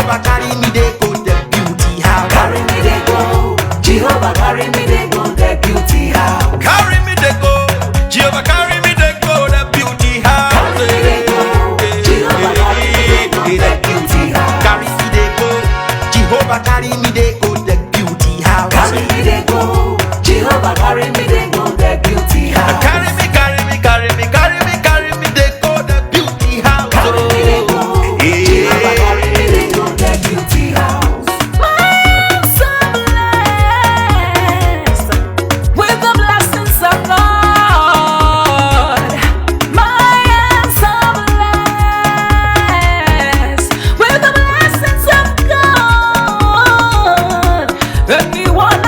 Jehovah carry me they go the beauty house. Carry me they go. Jehovah carry me they go the beauty house. Carry me they go. Jehovah carry me they go the beauty house. Carry me they go. Jehovah carry me they go the beauty house. Carry me they go. Jehovah carry me they go the beauty house. Carry me they go. Jehovah carry me they go the beauty house. Carry me, carry me, carry me, carry me, carry me they go the beauty house. Carry me they go. Jehovah carry me they go the beauty house. My hands are blessed with the blessings of God. My hands are blessed with the blessings of God. Anyone I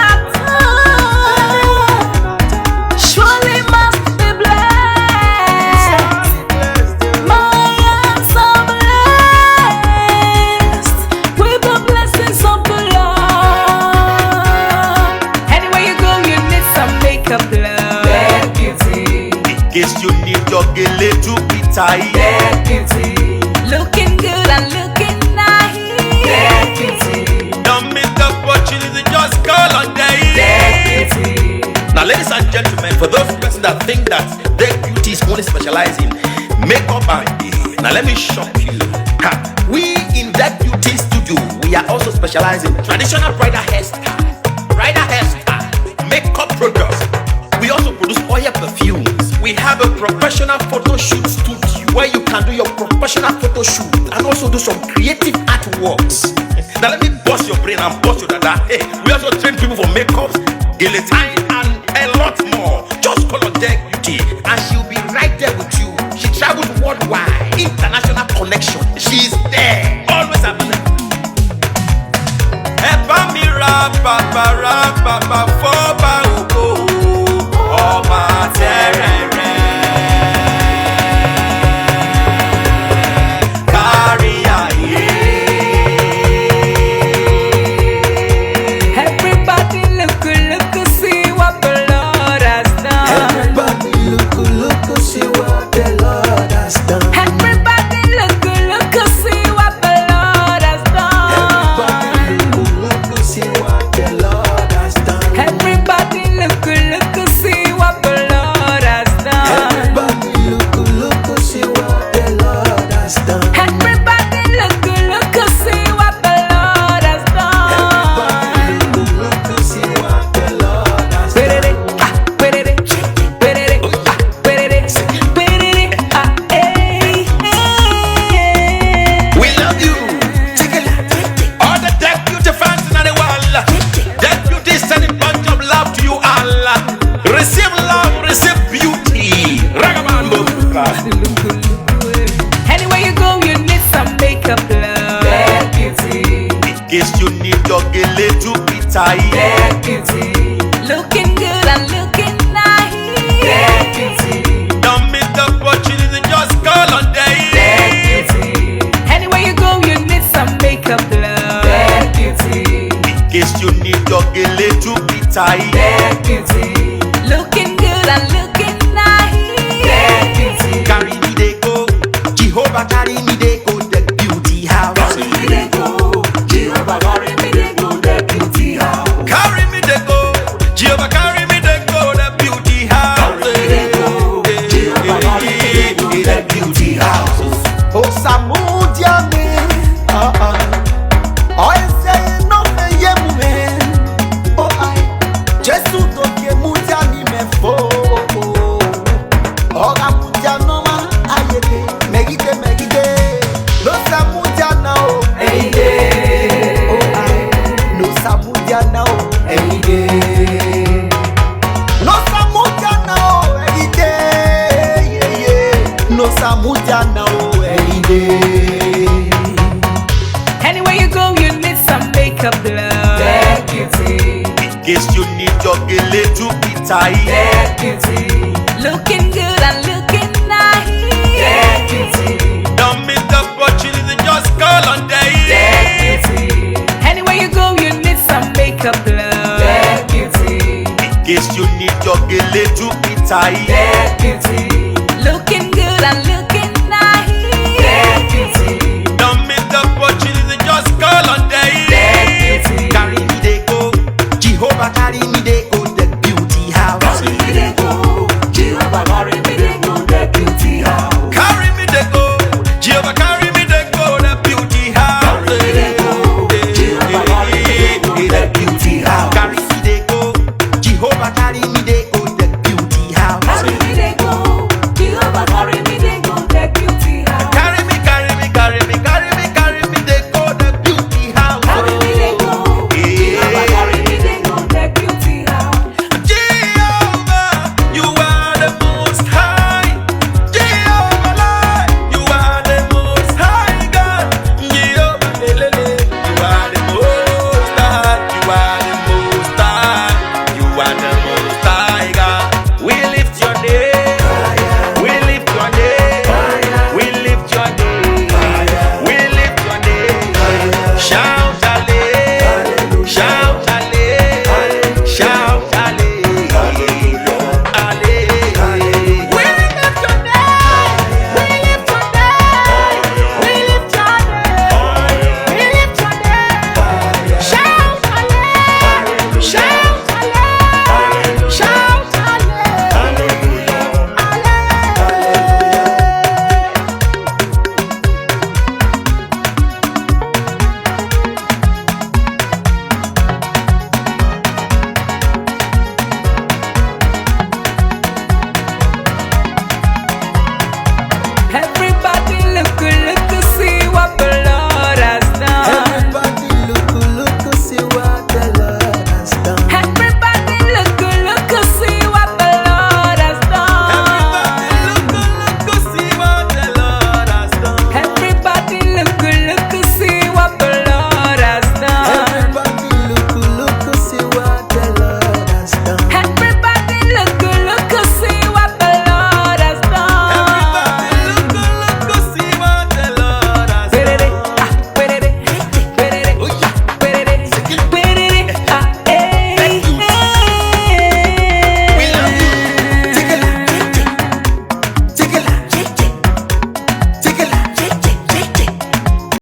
touch surely must be blessed. My hands are blessed with the blessings of the Lord. Anywhere you go, you need some makeup, love. That beauty. In case you need your gele to be tight. That beauty. Looking good and looking That nice. beauty. Don't miss the opportunity, just call on That day. beauty. Now, ladies and gentlemen, for those persons that think that their beauty is only specialized in makeup and hair, now let me shock you. Ha. We in that beauty studio, we are also specialized in traditional bridal hairstyle, makeup products. We also produce oil perfumes. We have a professional photo shoot studio where you can do your professional photo shoot and also do some creative artworks. Now let me bust your brain and bust your dada. Hey, we also train people for makeups, gele time, and a lot more. Just call on Deck Beauty and she'll be right there with you. She travels worldwide, international connection. She's there, always available. Epa mi rapa foba ugo, ọba terere. Kárí ayé. Everybody look, see what the Lord has done. Everybody look, see what the Lord has done. Everybody look, see what the Lord has done. Everybody look, see what the Lord has done. Everybody look, see what the Lord has done. Everybody look, see what the Lord has done. Everybody look, see what the Lord has done. Everybody look, see what the Lord has done. We love you. All the Deck Beauty fans in the world. Deck Beauty is sending bunch of love to you all. Receive love, receive beauty. Ragabambo. Anywhere you go, you need some makeup, love. That beauty. In case you need your gele to be tight. That beauty. Looking good and looking That nice. beauty. Don't miss the opportunity, just call on That day. beauty. Anywhere you go, you need some makeup, love. That beauty. In case you need your gele to be tight. That beauty. Looking good and looking nice. That beauty. Carry me they go. Jehovah carry me they go the beauty house. Carry me they go. Jehovah carry me they go the beauty house. Carry me they go. Jehovah carry me they go the beauty house. Carry me they go. Jehovah carry me they go the beauty house. Oh Samudia me. Oh say no me yemu me. Oh I Jesu to ke mudia ni me fo. Oh mudia no ma ayede. Megide. No Samudia now. Hey day. Oh I no Samudia now. Hey day. No Samudia now. Hey day. Yeah. No Samudia now. Hey day. Anywhere you go, you need some makeup, love. That beauty. In case you need your gele to be tight. That beauty. Looking good and looking That nice. beauty. Don't miss the opportunity, just call on day. That beauty. Anywhere you go, you need some makeup, love. That beauty. In case you need your gele to be tight. That beauty. Looking